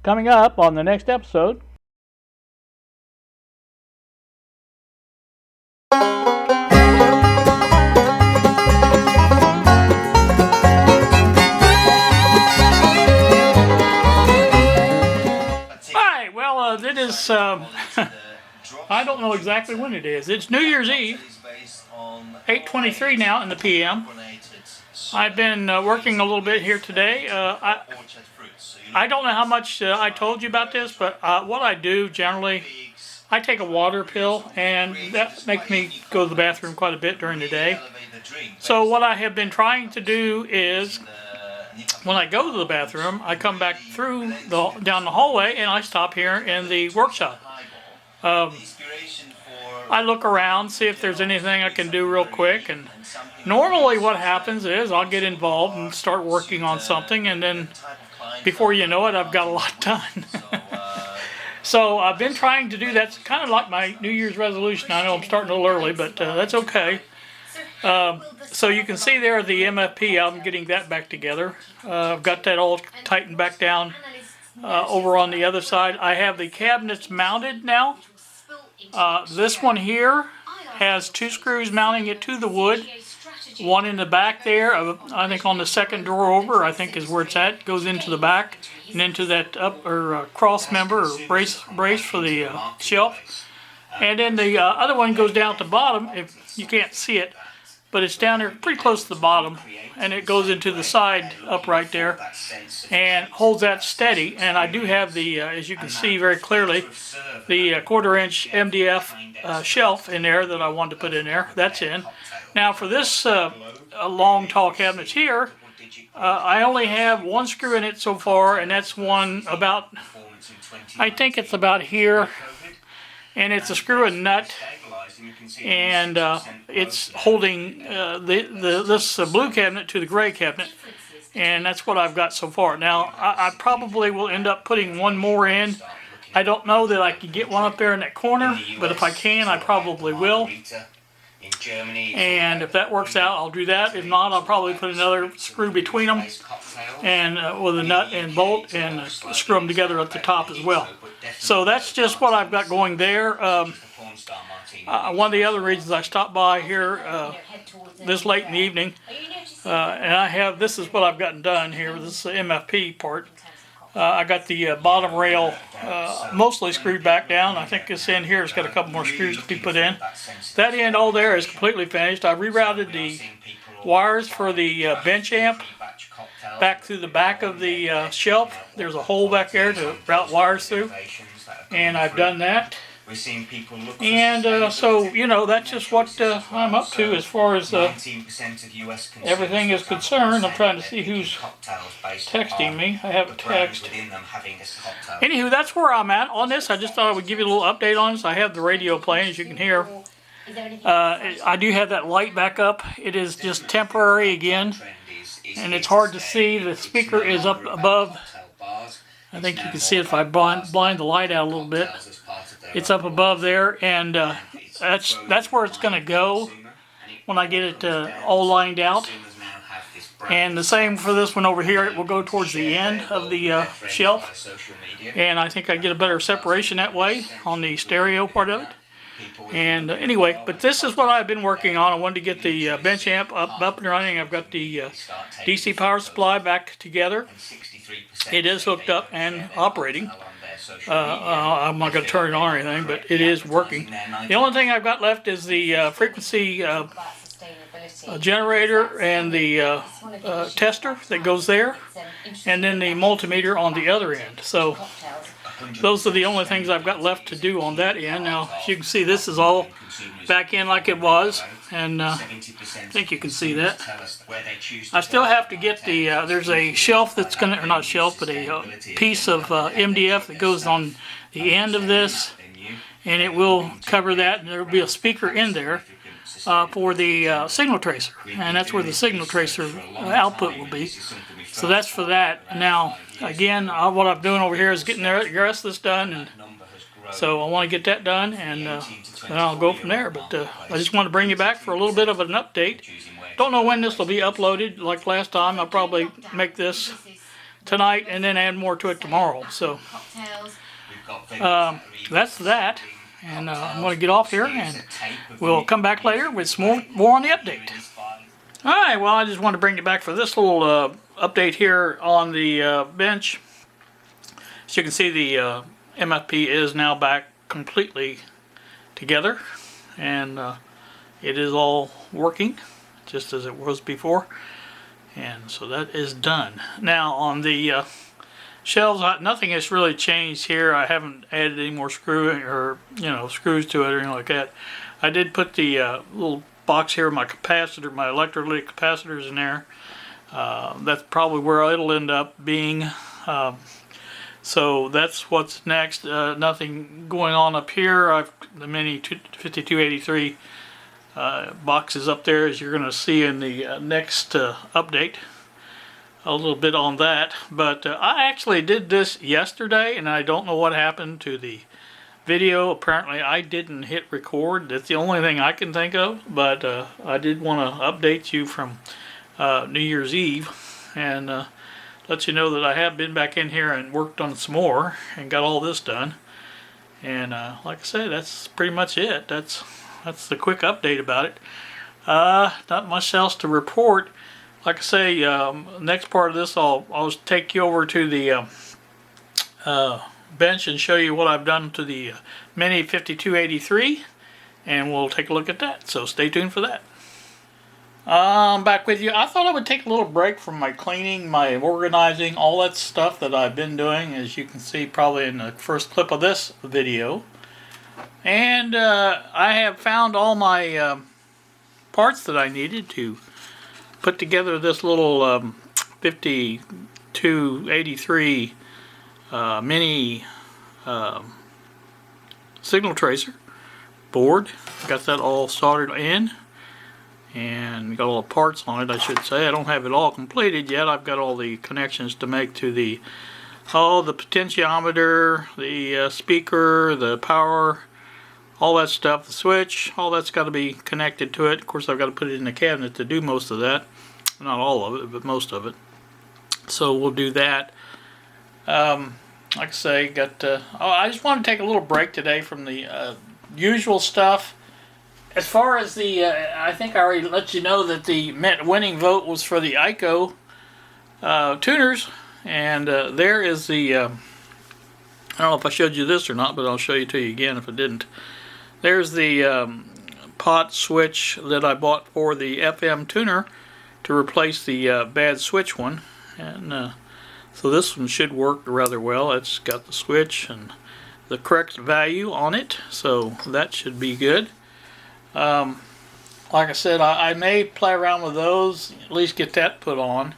Coming up on the next episode. Hi, well, it is, I don't know exactly when it is. It's New Year's Eve, 8:23 now in the PM. I've been working a little bit here today. I don't know how much I told you about this, but what I do generally, I take a water pill, and that makes me go to the bathroom quite a bit during the day. So what I have been trying to do is, when I go to the bathroom, I come back through down the hallway, and I stop here in the workshop. I look around, see if there's anything I can do real quick, and normally what happens is I'll get involved and start working on something, and then before you know it, I've got a lot done. So I've been trying to do that. It's kind of like my New Year's resolution. I know I'm starting a little early, but that's okay. So you can see there the MFP, I'm getting that back together. I've got that all tightened back down over on the other side. I have the cabinets mounted now. This one here has 2 screws mounting it to the wood. One in the back there, I think on the second drawer over, I think is where it's at. It goes into the back and into that cross member or brace for the shelf. And then the other one goes down at the bottom, if you can't see it, but it's down there pretty close to the bottom, and it goes into the side up right there and holds that steady. And I do have the, as you can see very clearly, the 1/4 inch MDF shelf in there that I wanted to put in there. That's in. Now for this long tall cabinets here, I only have 1 screw in it so far, and that's one about, I think it's about here, and it's a screw and nut, and it's holding this blue cabinet to the gray cabinet, and that's what I've got so far. Now I probably will end up putting one more in. I don't know that I can get one up there in that corner, but if I can, I probably will. And if that works out, I'll do that. If not, I'll probably put another screw between them, and with a nut and bolt, and screw them together at the top as well. So that's just what I've got going there. One of the other reasons I stopped by here this late in the evening, and this is what I've gotten done here. This is the MFP part. I got the bottom rail mostly screwed back down. I think this end here has got a couple more screws to be put in. That end all there is completely finished. I rerouted the wires for the bench amp back through the back of the shelf. There's a hole back there to route wires through, and I've done that. And so, you know, that's just what I'm up to as far as everything is concerned. I'm trying to see who's texting me. I have a text. Anywho, that's where I'm at on this. I just thought I would give you a little update on this. I have the radio playing, as you can hear. I do have that light back up. It is just temporary again, and it's hard to see. The speaker is up above. I think you can see it if I blind the light out a little bit. It's up above there, and that's where it's going to go when I get it all lined out. And the same for this one over here. It will go towards the end of the shelf, and I think I get a better separation that way on the stereo part of it. And anyway, but this is what I've been working on. I wanted to get the bench amp up and running. I've got the DC power supply back together. It is hooked up and operating. I'm not going to turn it on or anything, but it is working. The only thing I've got left is the frequency generator and the tester that goes there, and then the multimeter on the other end. So those are the only things I've got left to do on that end. Now, as you can see, this is all back in like it was, and I think you can see that. I still have to get the, there's a shelf that's going to, or not shelf, but a piece of MDF that goes on the end of this, and it will cover that, and there will be a speaker in there for the signal tracer, and that's where the signal tracer output will be. So that's for that. Now, again, what I'm doing over here is getting the rest of this done, and so I want to get that done, and then I'll go from there. But I just want to bring you back for a little bit of an update. Don't know when this will be uploaded. Like last time, I'll probably make this tonight and then add more to it tomorrow. So that's that. And I'm going to get off here, and we'll come back later with some more on the update. Alright, well, I just wanted to bring you back for this little update here on the bench. As you can see, the MFP is now back completely together, and it is all working just as it was before. And so that is done. Now on the shelves, nothing has really changed here. I haven't added any more screws to it or anything like that. I did put the little box here, my capacitor, my electrolytic capacitors in there. That's probably where it'll end up being. So that's what's next. Nothing going on up here. I've the mini 5283 boxes up there, as you're going to see in the next update. A little bit on that, but I actually did this yesterday, and I don't know what happened to the video. Apparently I didn't hit record. That's the only thing I can think of, but I did want to update you from New Year's Eve and let you know that I have been back in here and worked on some more and got all this done. And like I said, that's pretty much it. That's the quick update about it. Not much else to report. Like I say, next part of this, I'll take you over to the bench and show you what I've done to the Mini 5283, and we'll take a look at that. So stay tuned for that. I'm back with you. I thought I would take a little break from my cleaning, my organizing, all that stuff that I've been doing, as you can see probably in the first clip of this video. And I have found all my parts that I needed to put together this little 5283 mini signal tracer board. Got that all soldered in and got all the parts on it, I should say. I don't have it all completed yet. I've got all the connections to make to the potentiometer, the speaker, the power, all that stuff, the switch, all that's got to be connected to it. Of course, I've got to put it in the cabinet to do most of that. Not all of it, but most of it. So we'll do that. Like I say, I just want to take a little break today from the usual stuff. As far as the, I think I already let you know that the winning vote was for the ICO tuners. And there is the, I don't know if I showed you this or not, but I'll show you to you again if I didn't. There's the pot switch that I bought for the FM tuner to replace the bad switch one. And so this one should work rather well. It's got the switch and the correct value on it, so that should be good. Like I said, I may play around with those, at least get that put on,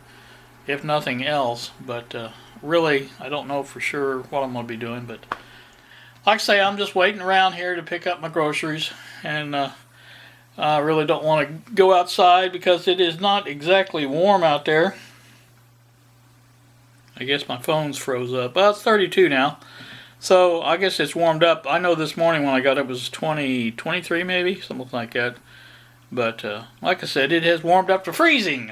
if nothing else. But really, I don't know for sure what I'm going to be doing. But like I say, I'm just waiting around here to pick up my groceries, and I really don't want to go outside because it is not exactly warm out there. I guess my phone's froze up. Well, it's 32 now, so I guess it's warmed up. I know this morning when I got it was 23 maybe, something like that. But like I said, it has warmed up to freezing.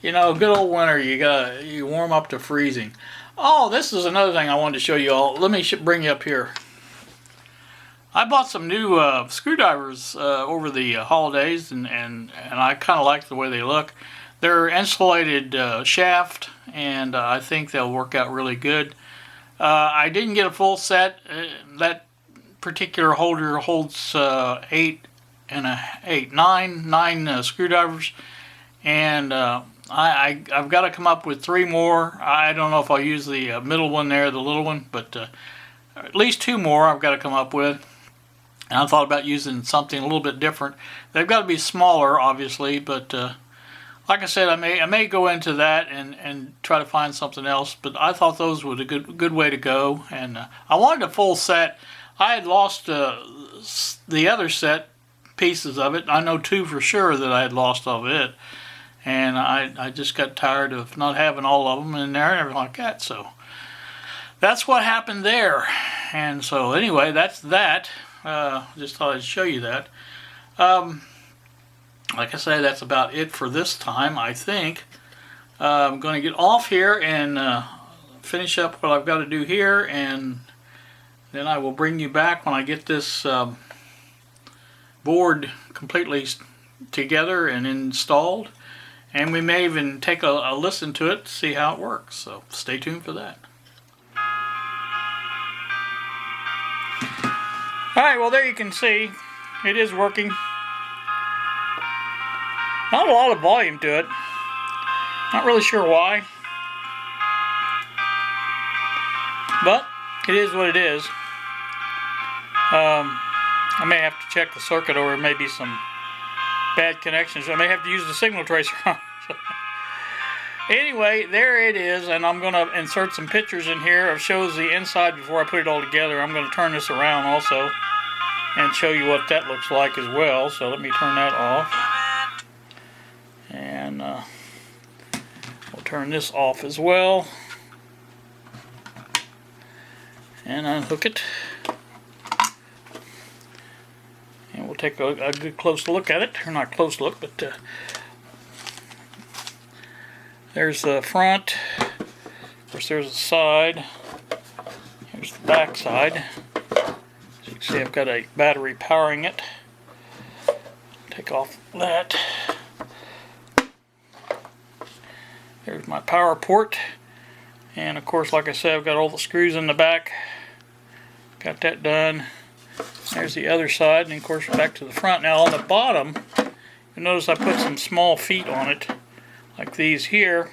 You know, good old winter, you warm up to freezing. Oh, this is another thing I wanted to show you all. Let me bring you up here. I bought some new screwdrivers over the holidays, and I kind of like the way they look. They're insulated shaft, and I think they'll work out really good. I didn't get a full set. That particular holder holds 9 screwdrivers, and I've got to come up with 3 more. I don't know if I'll use the middle one there, the little one, but at least 2 more I've got to come up with. And I thought about using something a little bit different. They've got to be smaller, obviously, but like I said, I may go into that and try to find something else. But I thought those were a good way to go. And I wanted a full set. I had lost the other set pieces of it. I know 2 for sure that I had lost of it. And I just got tired of not having all of them in there and everything like that. So that's what happened there. And so anyway, that's that. Just thought I'd show you that. Like I say, that's about it for this time, I think. I'm going to get off here and finish up what I've got to do here, and then I will bring you back when I get this board completely together and installed, and we may even take a listen to it to see how it works, so stay tuned for that. Alright, well there you can see it is working. Not a lot of volume to it. Not really sure why, but it is what it is. I may have to check the circuit, or maybe some bad connections. I may have to use the signal tracer. Anyway, there it is, and I'm going to insert some pictures in here of shows the inside before I put it all together. I'm going to turn this around also and show you what that looks like as well. So let me turn that off, and we'll turn this off as well and unhook it, and we'll take a good close look at it, or not close look, but there's the front. Of course, there's the side. Here's the back side. As you can see, I've got a battery powering it. Take off that. There's my power port. And of course, like I said, I've got all the screws in the back. Got that done. There's the other side, and of course back to the front. Now on the bottom, you'll notice I put some small feet on it, like these here,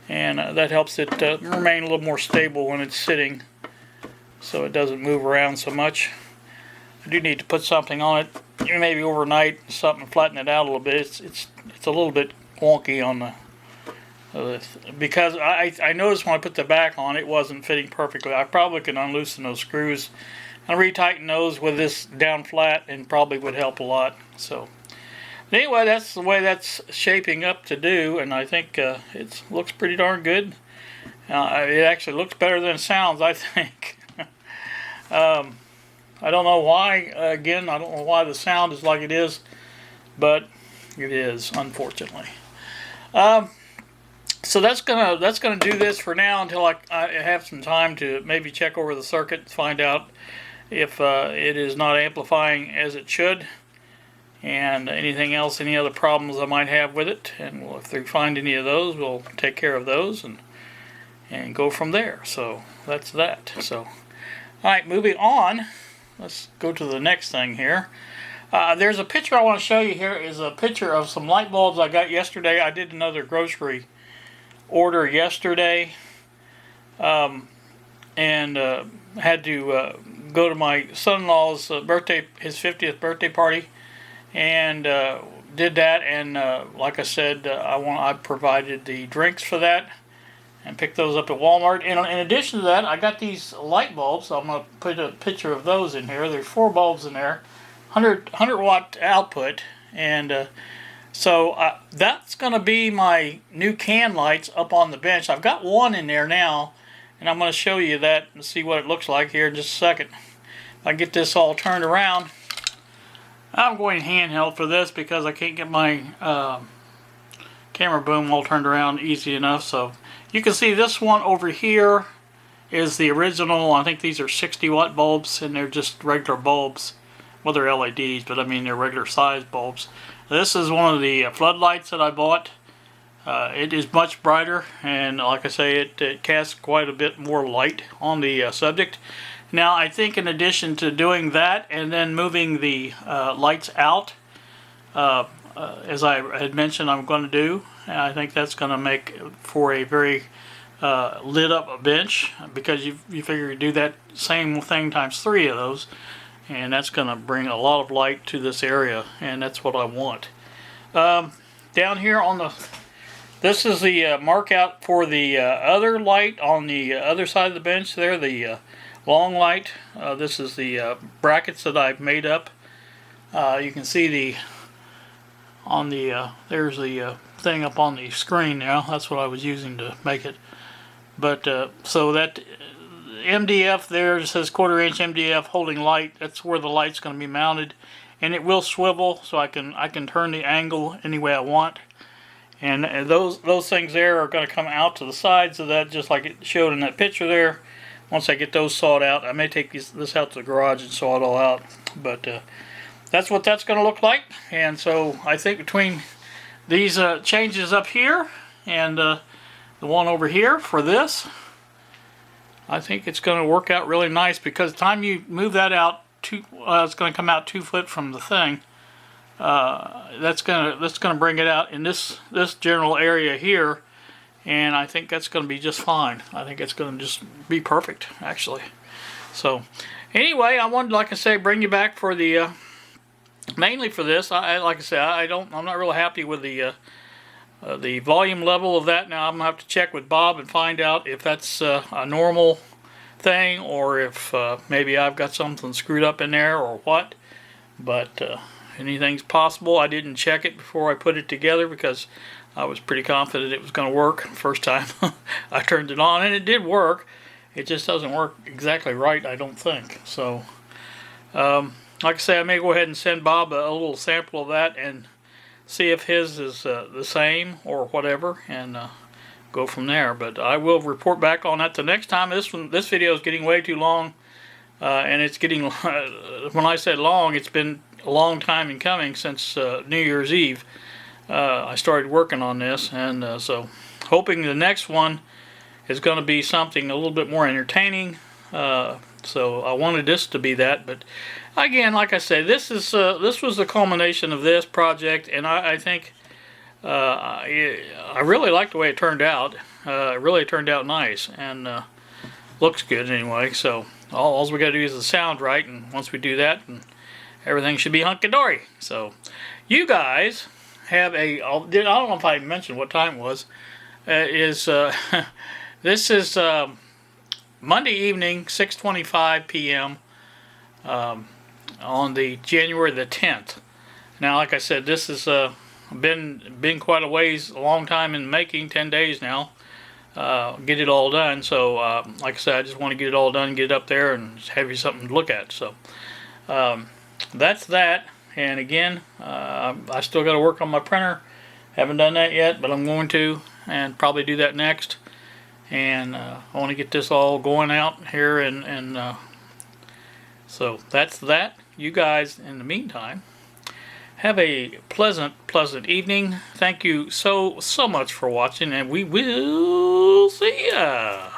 and that helps it remain a little more stable when it's sitting, so it doesn't move around so much. I do need to put something on it, maybe overnight, something to flatten it out a little bit. It's a little bit wonky on the because I noticed when I put the back on, it wasn't fitting perfectly. I probably can unloosen those screws and retighten those with this down flat, and probably would help a lot. So anyway, that's the way that's shaping up to do, and I think it looks pretty darn good. It actually looks better than it sounds, I think. I don't know why. Again, I don't know why the sound is like it is, but it is, unfortunately. So that's gonna do this for now until I have some time to maybe check over the circuit and find out if it is not amplifying as it should, and anything else, any other problems I might have with it. And if we find any of those, we'll take care of those and go from there. So that's that. So alright, moving on, let's go to the next thing here. There's a picture I want to show you here. Is a picture of some light bulbs I got yesterday. I did another grocery order yesterday, and had to go to my son-in-law's birthday, his 50th birthday party, and did that. And like I said, I provided the drinks for that, and picked those up at Walmart. And in addition to that, I got these light bulbs. So I'm going to put a picture of those in here. There's 4 bulbs in there, 100 watt output, and so that's going to be my new can lights up on the bench. I've got one in there now, and I'm going to show you that and see what it looks like here in just a second. If I get this all turned around, I'm going handheld for this because I can't get my camera boom all turned around easy enough. So you can see this one over here is the original. I think these are 60 watt bulbs, and they're just regular bulbs. Well, they're LEDs, but I mean they're regular size bulbs. This is one of the floodlights that I bought. It is much brighter, and like I say, it casts quite a bit more light on the subject. Now, I think in addition to doing that and then moving the lights out, as I had mentioned I'm going to do, I think that's going to make for a very lit up bench, because you figure you do that same thing times 3 of those, and that's going to bring a lot of light to this area, and that's what I want. Down here on the, this is the mark out for the other light on the other side of the bench there, the long light. This is the brackets that I've made up. You can see the on the there's the thing up on the screen now. That's what I was using to make it. But so that MDF there, it says 1/4 inch MDF holding light. That's where the light's going to be mounted, and it will swivel, so I can turn the angle any way I want. And those things there are going to come out to the sides of that, just like it showed in that picture there. Once I get those sawed out, I may take this out to the garage and saw it all out. But that's what that's going to look like. And so I think between these changes up here and the one over here for this, I think it's going to work out really nice, because the time you move that out, it's going to come out 2 foot from the thing. That's gonna bring it out in this general area here, and I think that's gonna be just fine. I think it's gonna just be perfect, actually. So anyway, I wanted, like I say, bring you back for the mainly for this. Like I say, I'm not really happy with the volume level of that. Now I'm gonna have to check with Bob and find out if that's a normal thing, or if maybe I've got something screwed up in there or what. But anything's possible. I didn't check it before I put it together, because I was pretty confident it was going to work first time I turned it on, and it did work. It just doesn't work exactly right, I don't think. So like I say, I may go ahead and send Bob a little sample of that and see if his is the same or whatever, and go from there. But I will report back on that the next time. This video is getting way too long, and it's getting when I said long, it's been a long time in coming, since New Year's Eve. I started working on this, and so hoping the next one is going to be something a little bit more entertaining. So I wanted this to be that, but again, like I say, this was the culmination of this project, and I think I really like the way it turned out. It really turned out nice, and looks good anyway. So all we got to do is the sound right, and once we do that, and everything should be hunky-dory. So you guys have I don't know if I mentioned what time it was. This is Monday evening, 6:25 p.m. On the January the 10th. Now, like I said, this has been quite a ways, a long time in the making, 10 days now. Get it all done. So like I said, I just want to get it all done, get it up there, and have you something to look at. So that's that. And again, I still got to work on my printer. Haven't done that yet, but I'm going to, and probably do that next. And I want to get this all going out here, and so that's that. You guys, in the meantime, have a pleasant evening. Thank you so much for watching, and we will see ya.